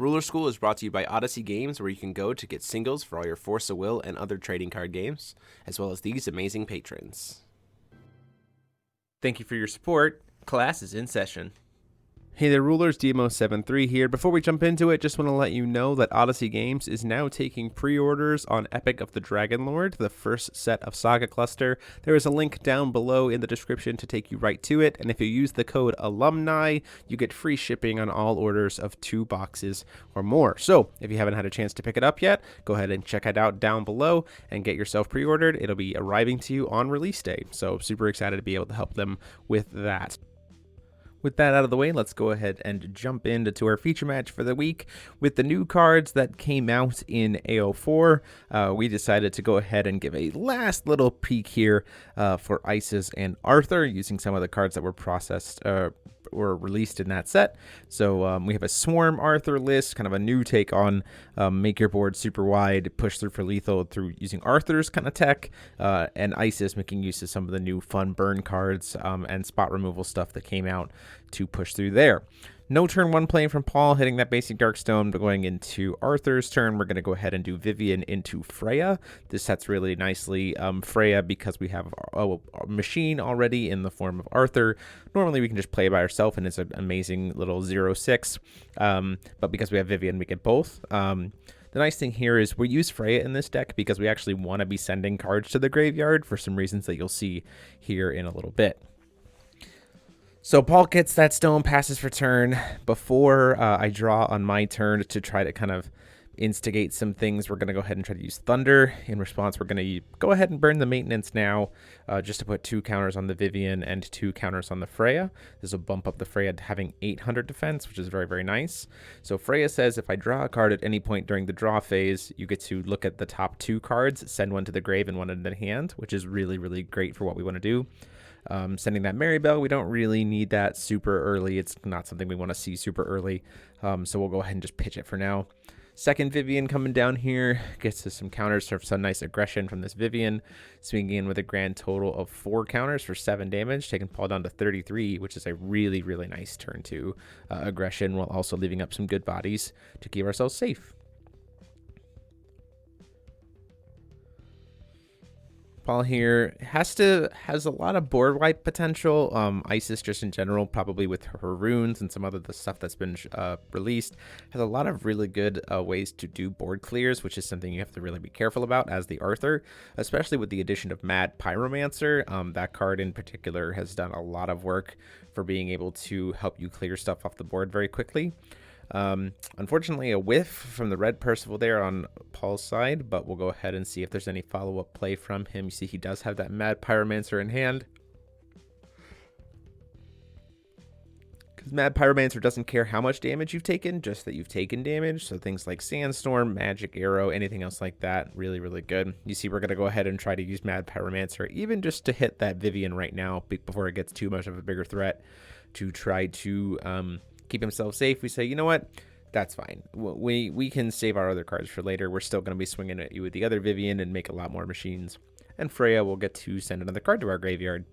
Ruler School is brought to you by Odyssey Games, where you can go to get singles for all your Force of Will and other trading card games, as well as these amazing patrons. Thank you for your support. Class is in session. Hey there, Rulers, Demo73 here. Before we jump into it, just want to let you know that Odyssey Games is now taking pre-orders on Epic of the Dragon Lord, the first set of Saga Cluster. There is a link down below in the description to take you right to it, and if you use the code ALUMNI, you get free shipping on all orders of 2 boxes or more. So, if you haven't had a chance to pick it up yet, go ahead and check it out down below and get yourself pre-ordered. It'll be arriving to you on release day, so super excited to be able to help them with that. With that out of the way, let's go ahead and jump into our feature match for the week. With the new cards that came out in AO4, we decided to go ahead and give a last little peek here for Isis and Arthur, using some of the cards that were were released in that set. So we have a Swarm Arthur list, kind of a new take on make your board super wide, push through for lethal through using Arthur's kind of tech, and Isis making use of some of the new fun burn cards and spot removal stuff that came out to push through there. No turn 1 playing from Paul, hitting that basic Darkstone, but going into Arthur's turn, we're going to go ahead and do Vivian into Freya. This sets really nicely. Freya, because we have a machine already in the form of Arthur, normally we can just play by ourselves, and it's an amazing little 0/6. But because we have Vivian, we get both. The nice thing here is we use Freya in this deck because we actually want to be sending cards to the graveyard for some reasons that you'll see here in a little bit. So Paul gets that stone, passes for turn. Before I draw on my turn to try to kind of instigate some things, we're going to go ahead and try to use Thunder. In response, we're going to go ahead and burn the maintenance now, just to put 2 counters on the Vivian and 2 counters on the Freya. This will bump up the Freya to having 800 defense, which is very, very nice. So Freya says if I draw a card at any point during the draw phase, you get to look at the top 2 cards, send one to the grave and one into the hand, which is really, really great for what we want to do. Sending that Maribel, we don't really need that super early. It's not something we want to see super early, so we'll go ahead and just pitch it for now. Second Vivian coming down here gets us some counters for some nice aggression from this Vivian, swinging in with a grand total of 4 counters for 7 damage, taking Paul down to 33, which is a really, really nice turn 2 aggression, while also leaving up some good bodies to keep ourselves safe. Paul here has a lot of board wipe potential. Isis just in general, probably with her runes and some other the stuff that's been released, has a lot of really good ways to do board clears, which is something you have to really be careful about as the Arthur, especially with the addition of Mad Pyromancer. That card in particular has done a lot of work for being able to help you clear stuff off the board very quickly. Unfortunately, a whiff from the red Percival there on Paul's side, but we'll go ahead and see if there's any follow-up play from him. You see he does have that Mad Pyromancer in hand, because Mad Pyromancer doesn't care how much damage you've taken, just that you've taken damage. So things like Sandstorm, Magic Arrow, anything else like that, really, really good. You see we're going to go ahead and try to use Mad Pyromancer, even just to hit that Vivian right now before it gets too much of a bigger threat, to try to keep himself safe. We say, you know what, that's fine. We can save our other cards for later. We're still going to be swinging at you with the other Vivian and make a lot more machines. And Freya will get to send another card to our graveyard.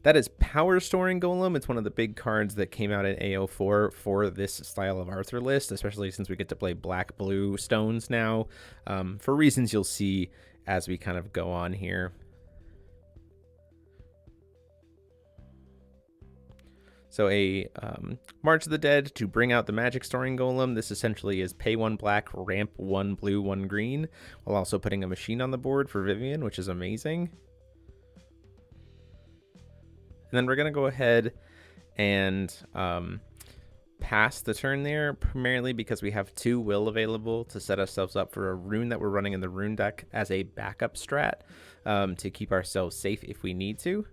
That is Power Storing Golem. It's one of the big cards that came out in AO4 for this style of Arthur list, especially since we get to play black-blue stones now, for reasons you'll see as we kind of go on here. So a March of the Dead to bring out the Magic Storing Golem. This essentially is pay 1 black, ramp 1 blue, 1 green, while also putting a machine on the board for Vivian, which is amazing. And then we're going to go ahead and pass the turn there, primarily because we have 2 will available to set ourselves up for a rune that we're running in the rune deck as a backup strat, to keep ourselves safe if we need to.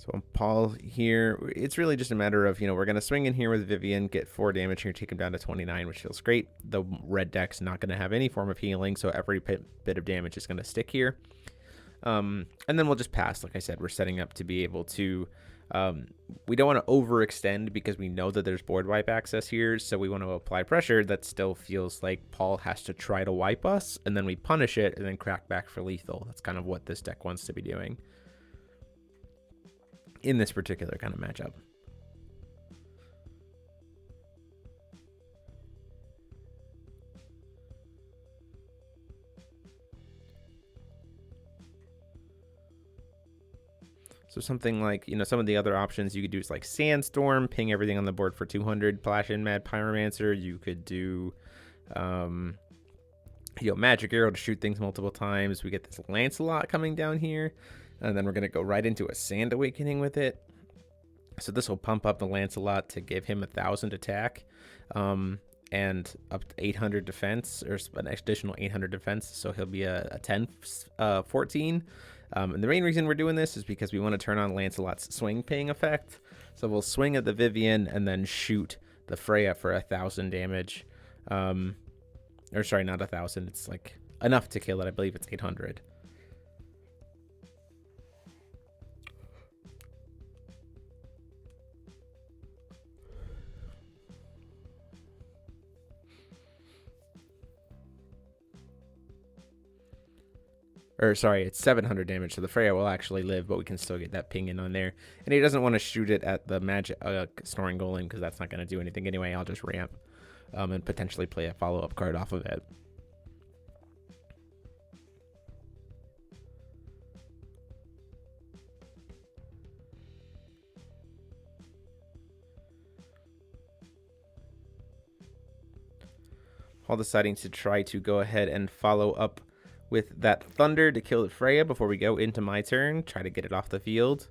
So Paul here, it's really just a matter of, we're going to swing in here with Vivian, get 4 damage here, take him down to 29, which feels great. The red deck's not going to have any form of healing, so every bit of damage is going to stick here. And then we'll just pass. Like I said, we're setting up to be able to We don't want to overextend because we know that there's board wipe access here, so we want to apply pressure that still feels like Paul has to try to wipe us, and then we punish it and then crack back for lethal. That's kind of what this deck wants to be doing in this particular kind of matchup. So something like, some of the other options you could do is like Sandstorm, ping everything on the board for 200, Flash in Mad Pyromancer. You could do, Magic Arrow to shoot things multiple times. We get this Lancelot coming down here, and then we're going to go right into a Sand Awakening with it. So this will pump up the Lancelot to give him 1,000 attack, and up to 800 defense, or an additional 800 defense. So he'll be a 10-14. And the main reason we're doing this is because we want to turn on Lancelot's swing ping effect. So we'll swing at the Vivian and then shoot the Freya for 1,000 damage. Or sorry, not 1,000. It's like enough to kill it. I believe it's 800. Or sorry, it's 700 damage, so the Freya will actually live, but we can still get that ping in on there. And he doesn't want to shoot it at the magic Snoring Golem because that's not going to do anything anyway. I'll just ramp and potentially play a follow-up card off of it. Paul deciding to try to go ahead and follow up with that Thunder to kill the Freya before we go into my turn. Try to get it off the field.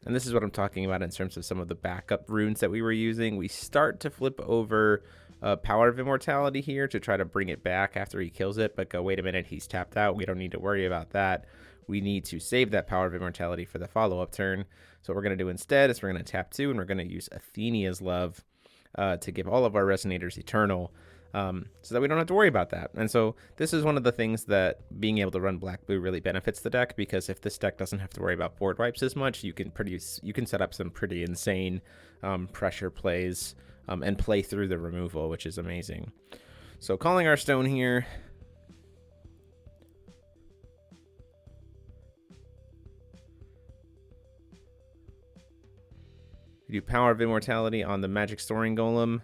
And this is what I'm talking about in terms of some of the backup runes that we were using. We start to flip over Power of Immortality here to try to bring it back after he kills it, but go, wait a minute, he's tapped out. We don't need to worry about that. We need to save that Power of Immortality for the follow-up turn. So what we're going to do instead is we're going to tap 2, and we're going to use Athenia's Love to give all of our Resonators Eternal, so that we don't have to worry about that. And so this is one of the things that being able to run black-blue really benefits the deck, because if this deck doesn't have to worry about board wipes as much, you can set up some pretty insane pressure plays and play through the removal, which is amazing. So calling our stone here. We do Power of Immortality on the Magic Storing Golem.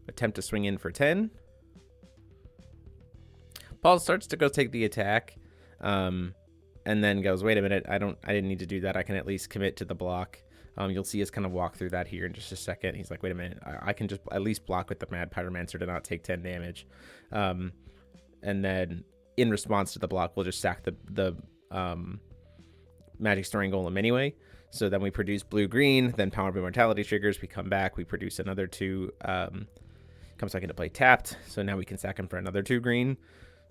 Attempt to swing in for 10. Paul starts to go take the attack, and then goes, wait a minute, I didn't need to do that. I can at least commit to the block. You'll see us kind of walk through that here in just a second. He's like, wait a minute, I can just at least block with the Mad Pyromancer to not take 10 damage. And then in response to the block, we'll just sack the Magic Storing Golem anyway. So then we produce blue-green, then Power of Immortality triggers, we come back, we produce another 2, comes back into play tapped, so now we can sack him for another 2 green.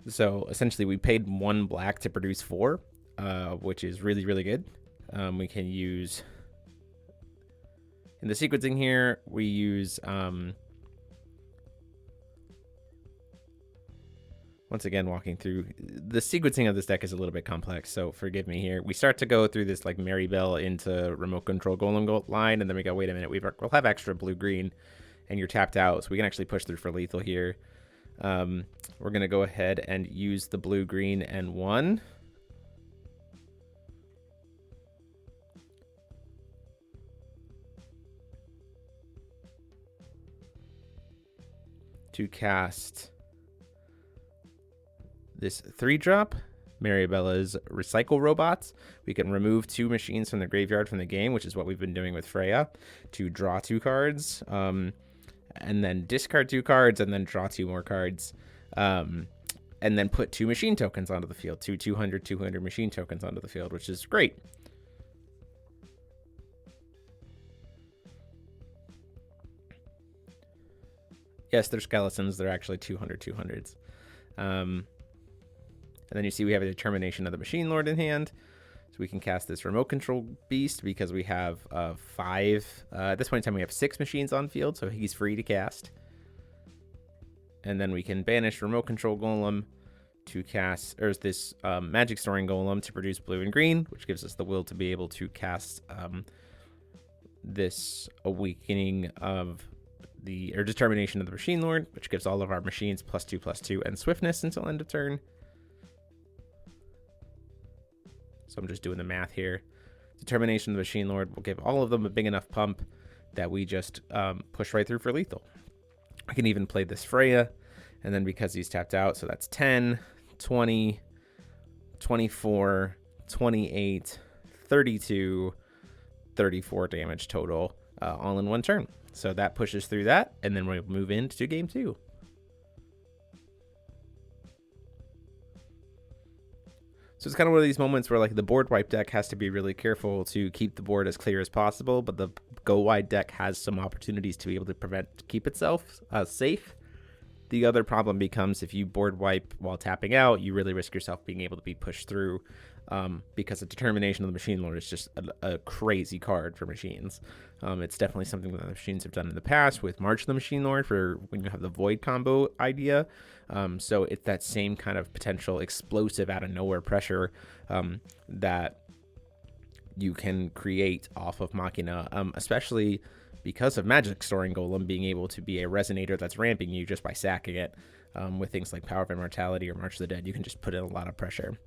So essentially we paid 1 black to produce 4, which is really, really good. We can use, in the sequencing here, we use, once again, walking through, the sequencing of this deck is a little bit complex, so forgive me here. We start to go through this like Mary Bell into remote control golem line, and then we go, wait a minute, we'll have extra blue-green, and you're tapped out, so we can actually push through for lethal here. We're going to go ahead and use the blue-green and 1. To cast this 3-drop, Maribella's Recycle Robots. We can remove 2 machines from the graveyard from the game, which is what we've been doing with Freya, to draw 2 cards, and then discard 2 cards, and then draw 2 more cards, and then put 2 machine tokens onto the field, 2 200 machine tokens onto the field, which is great. Yes, they're skeletons. They're actually 200s. And then you see we have a determination of the Machine Lord in hand. So we can cast this remote control beast because we have 5. At this point in time, we have 6 machines on field, so he's free to cast. and then we can banish Remote Control Golem to cast, or this Magic Storing Golem to produce blue and green, which gives us the will to be able to cast this Awakening of or Determination of the Machine Lord, which gives all of our machines +2/+2 and swiftness until end of turn. So I'm just doing the math here. Determination of the Machine Lord will give all of them a big enough pump that we just push right through for lethal. I can even play this Freya, and then because he's tapped out, so that's 10, 20, 24, 28, 32, 34 damage total, all in one turn. So that pushes through that, and then we'll move into game 2. So it's kind of one of these moments where like the board wipe deck has to be really careful to keep the board as clear as possible, but the go wide deck has some opportunities to be able to keep itself safe. The other problem becomes if you board wipe while tapping out, you really risk yourself being able to be pushed through, because the Determination of the Machine Lord is just a crazy card for machines. It's definitely something that the machines have done in the past with March of the Machine Lord for when you have the Void combo idea. So it's that same kind of potential explosive out of nowhere pressure that you can create off of Machina, especially because of Magic Storing Golem being able to be a resonator that's ramping you just by sacking it. With things like Power of Immortality or March of the Dead, you can just put in a lot of pressure.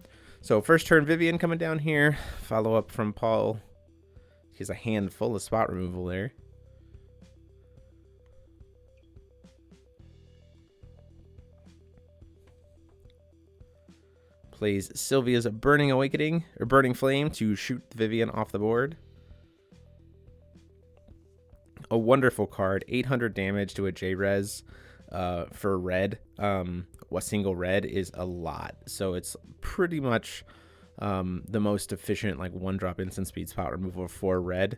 So first turn Vivian coming down here. Follow up from Paul. He has a handful of spot removal there. Plays Sylvia's Burning Awakening, or Burning Flame, to shoot Vivian off the board. A wonderful card, 800 damage to a J-Res for red. A single red is a lot, so it's pretty much the most efficient like one-drop instant speed spot removal for red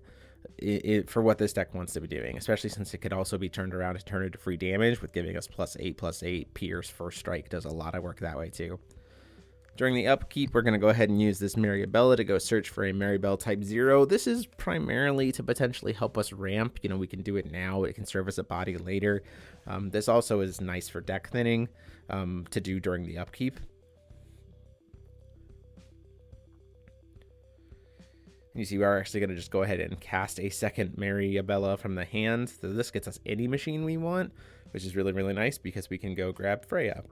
for what this deck wants to be doing, especially since it could also be turned around to turn into free damage with giving us +8/+8. Pierce First Strike does a lot of work that way too. During the upkeep, we're going to go ahead and use this Maribella to go search for a Maribel type 0. This is primarily to potentially help us ramp. You know, we can do it now. It can serve as a body later. This also is nice for deck thinning to do during the upkeep. You see, we are actually going to just go ahead and cast a second Maribella from the hand. So this gets us any machine we want, which is really, really nice because we can go grab Freya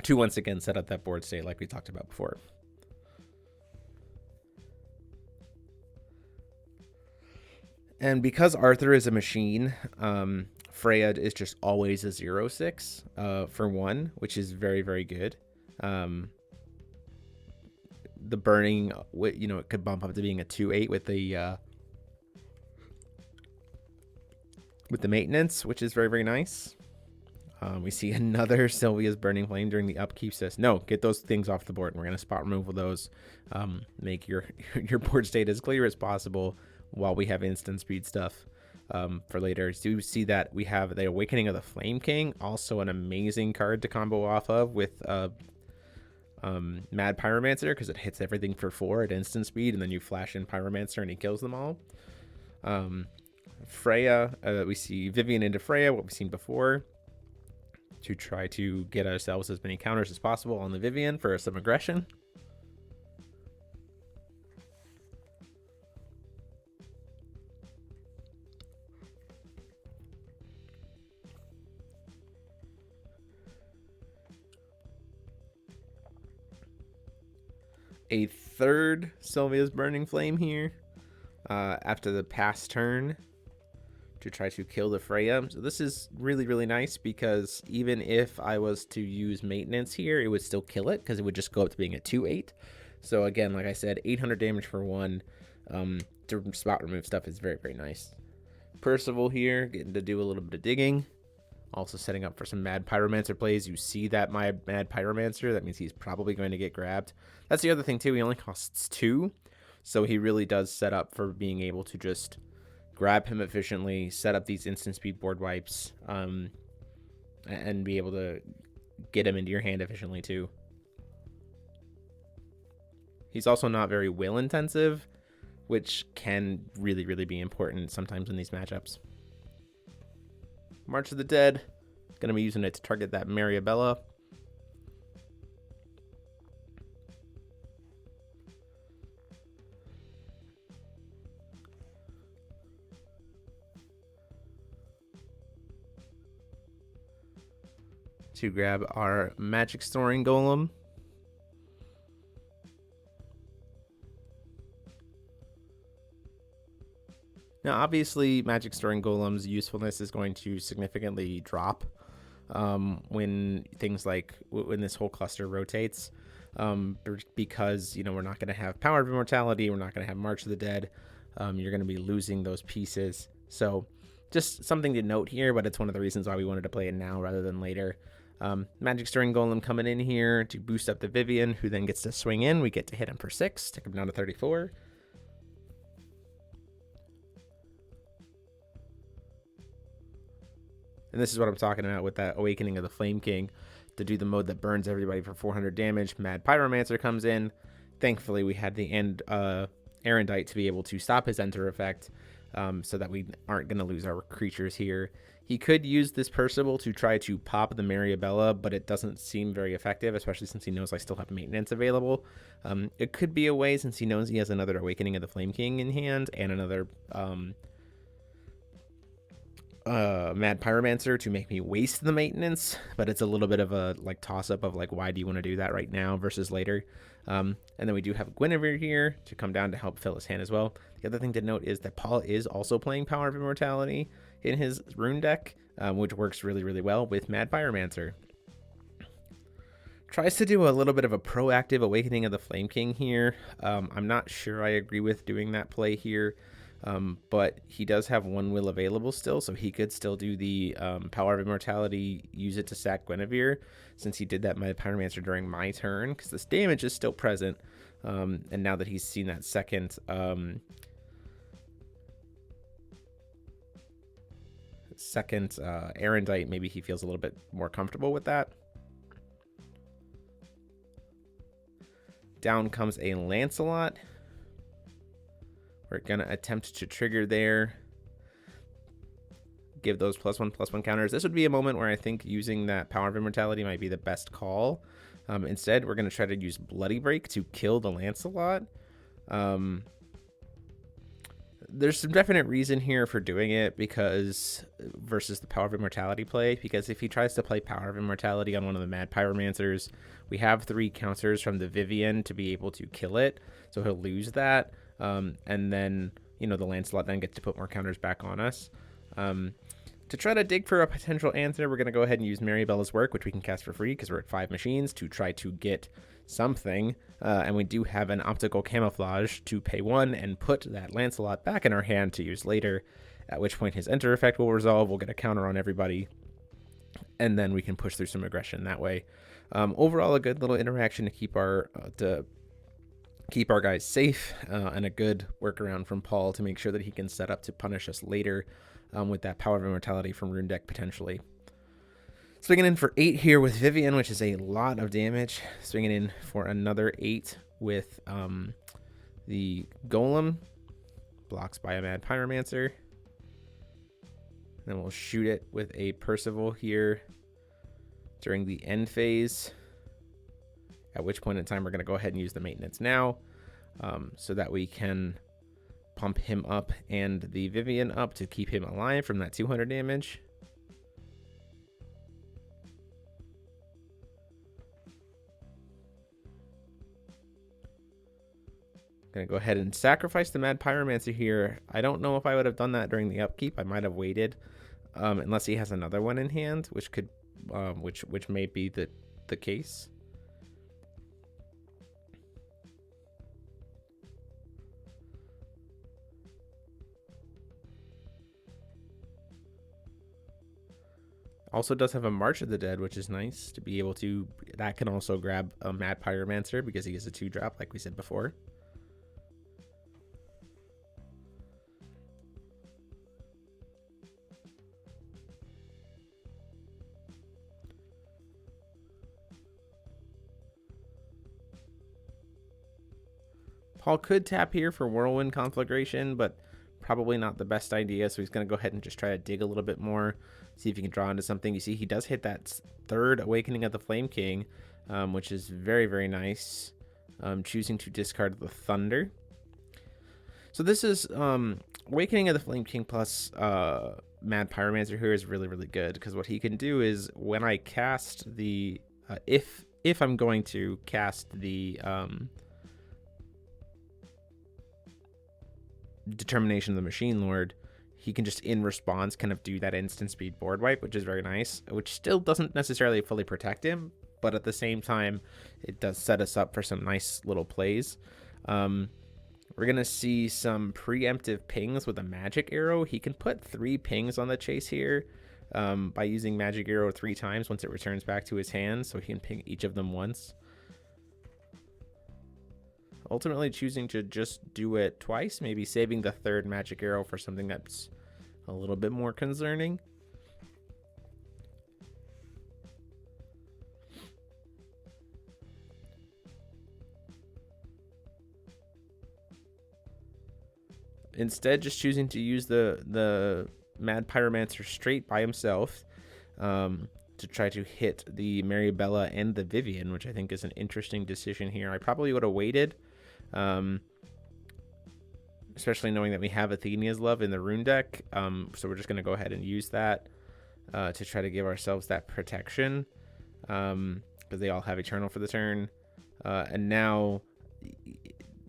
to once again set up that board state like we talked about before. And because Arthur is a machine, Freya is just always a 0/6 for 1, which is very, very good. The burning, you know, it could bump up to being a 2/8 with the maintenance, which is very, very nice. We see another Sylvia's Burning Flame during the upkeep. Says, no, get those things off the board. And we're going to spot removal those. Make your board state as clear as possible while we have instant speed stuff for later. So you see that we have the Awakening of the Flame King, also an amazing card to combo off of with Mad Pyromancer, because it hits everything for 4 at instant speed, and then you flash in Pyromancer and he kills them all. Freya, we see Vivian into Freya, what we've seen before, to try to get ourselves as many counters as possible on the Vivian for some aggression. A third Sylvia's Burning Flame here after the pass turn to try to kill the Freya. So this is really, really nice because even if I was to use maintenance here, it would still kill it because it would just go up to being a 2/8. So again, like I said, 800 damage for 1 to spot remove stuff is very, very nice. Percival here getting to do a little bit of digging. Also setting up for some Mad Pyromancer plays. You see that my Mad Pyromancer, that means he's probably going to get grabbed. That's the other thing too, he only costs 2. So he really does set up for being able to just grab him efficiently, set up these instant speed board wipes, and be able to get him into your hand efficiently too. He's also not very will intensive, which can really, really be important sometimes in these matchups. March of the Dead, Going to be using it to target that Mariabella. To grab our magic storing golem. Now, obviously, magic storing golem's usefulness is going to significantly drop when things like when this whole cluster rotates, because we're not going to have Power of Immortality, we're not going to have March of the Dead. You're going to be losing those pieces. So, just something to note here, but it's one of the reasons why we wanted to play it now rather than later. Magic Storing Golem coming in here to boost up the Vivian, who then gets to swing in. We get to hit him for 6, take him down to 34. And this is what I'm talking about with that Awakening of the Flame King. To do the mode that burns everybody for 400 damage, Mad Pyromancer comes in. Thankfully, we had the Erendite to be able to stop his enter effect, so that we aren't going to lose our creatures here. He could use this Percival to try to pop the Mariabella, but it doesn't seem very effective, especially since he knows I still have maintenance available. It could be a way, since he knows he has another Awakening of the Flame King in hand and another Mad Pyromancer, to make me waste the maintenance, but it's a little bit of a toss-up of why do you want to do that right now versus later. And then we do have Guinevere here to come down to help fill his hand as well. The other thing to note is that Paul is also playing Power of Immortality in his rune deck, which works really, really well with Mad Pyromancer. Tries to do a little bit of a proactive Awakening of the Flame King here. I'm not sure I agree with doing that play here, but he does have one will available still, so he could still do the Power of Immortality, use it to sack Guinevere, since he did that Mad Pyromancer during my turn, because this damage is still present. And now that he's seen that second Erendite, maybe he feels a little bit more comfortable with that. Down comes a Lancelot. We're going to attempt to trigger there. Give those +1/+1 counters. This would be a moment where I think using that Power of Immortality might be the best call. Instead, we're going to try to use Bloody Break to kill the Lancelot. There's some definite reason here for doing it versus the Power of Immortality play, because if he tries to play Power of Immortality on one of the Mad Pyromancers, we have 3 counters from the Vivian to be able to kill it, so he'll lose that. And then, the Lancelot then gets to put more counters back on us. To try to dig for a potential answer, we're going to go ahead and use Mariabella's Work, which we can cast for free because we're at 5 machines, to try to get something. And we do have an Optical Camouflage to pay 1 and put that Lancelot back in our hand to use later, at which point his enter effect will resolve. We'll get a counter on everybody, and then we can push through some aggression that way. Overall, a good little interaction to keep our guys safe, and a good workaround from Paul to make sure that he can set up to punish us later with that Power of Immortality from Rune Deck potentially. Swinging in for 8 here with Vivian, which is a lot of damage. Swinging in for another 8 with the Golem. Blocks by a Mad Pyromancer. Then we'll shoot it with a Percival here during the end phase, at which point in time we're going to go ahead and use the maintenance now, so that we can pump him up and the Vivian up to keep him alive from that 200 damage. Going to go ahead and sacrifice the Mad Pyromancer here. I don't know if I would have done that during the upkeep. I might have waited, unless he has another one in hand, which could, which may be the case. Also does have a March of the Dead, which is nice to be able to. That can also grab a Mad Pyromancer because he is a 2-drop, like we said before. Paul could tap here for Whirlwind Conflagration, but probably not the best idea, so he's going to go ahead and just try to dig a little bit more, see if he can draw into something. You see he does hit that third Awakening of the Flame King, which is very, very nice. Choosing to discard the Thunder. So this is Awakening of the Flame King plus Mad Pyromancer here is really, really good, because what he can do is when I cast the if I'm going to cast the Determination of the Machine Lord, he can just in response kind of do that instant speed board wipe, which is very nice, which still doesn't necessarily fully protect him, but at the same time it does set us up for some nice little plays. We're going to see some preemptive pings with a magic arrow. He can put 3 pings on the chase here by using magic arrow 3 times once it returns back to his hand, so he can ping each of them once. Ultimately choosing to just do it twice, maybe saving the 3rd magic arrow for something that's a little bit more concerning. Instead, just choosing to use the Mad Pyromancer straight by himself to try to hit the Maribella and the Vivian, which I think is an interesting decision here. I probably would have waited, especially knowing that we have Athena's Love in the rune deck. So we're just going to go ahead and use that to try to give ourselves that protection, because they all have Eternal for the turn. And now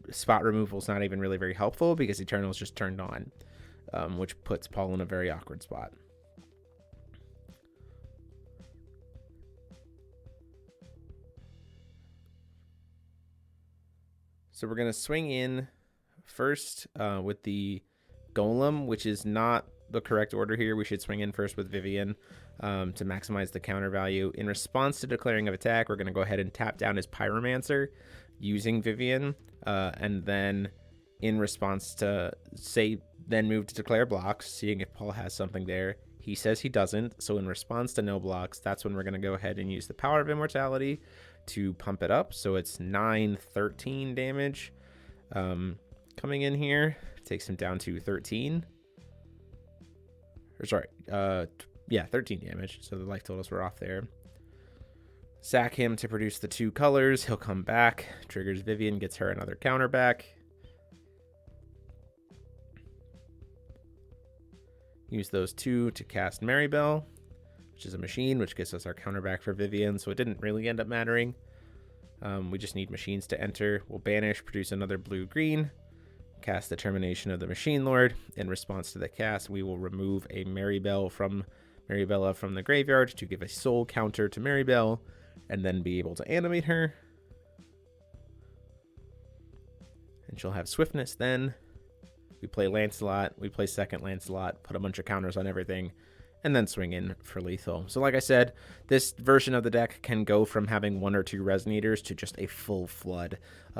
spot removal is not even really very helpful because Eternal is just turned on, which puts Paul in a very awkward spot. So we're going to swing in first with the Golem, which is not the correct order here. We should swing in first with Vivian to maximize the counter value. In response to declaring of attack, we're going to go ahead and tap down his Pyromancer using Vivian, and then in response to then move to declare blocks, seeing if Paul has something there. He says he doesn't, so in response to no blocks, that's when we're going to go ahead and use the Power of Immortality to pump it up, so it's 9-13 damage coming in here. Takes him down to 13. Or sorry, 13 damage, so the life totals were off there. Sack him to produce the 2 colors. He'll come back, triggers Vivian, gets her another counter back. Use those 2 to cast Maribel, which is a machine, which gets us our counter back for Vivian, so it didn't really end up mattering. We just need machines to enter. We'll banish, produce another blue-green, cast the Termination of the Machine Lord. In response to the cast, we will remove a Maribella from the graveyard to give a soul counter to Maribel, and then be able to animate her. And she'll have swiftness then. We play Lancelot, we play second Lancelot, put a bunch of counters on everything, and then swing in for lethal. So like I said, this version of the deck can go from having 1 or 2 resonators to just a full flood,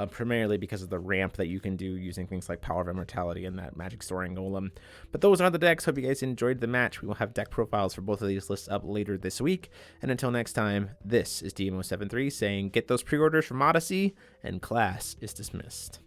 primarily because of the ramp that you can do using things like Power of Immortality and that Magic Soaring Golem. But those are the decks. Hope you guys enjoyed the match. We will have deck profiles for both of these lists up later this week. And until next time, this is DMO73 saying get those pre-orders from Odyssey, and class is dismissed.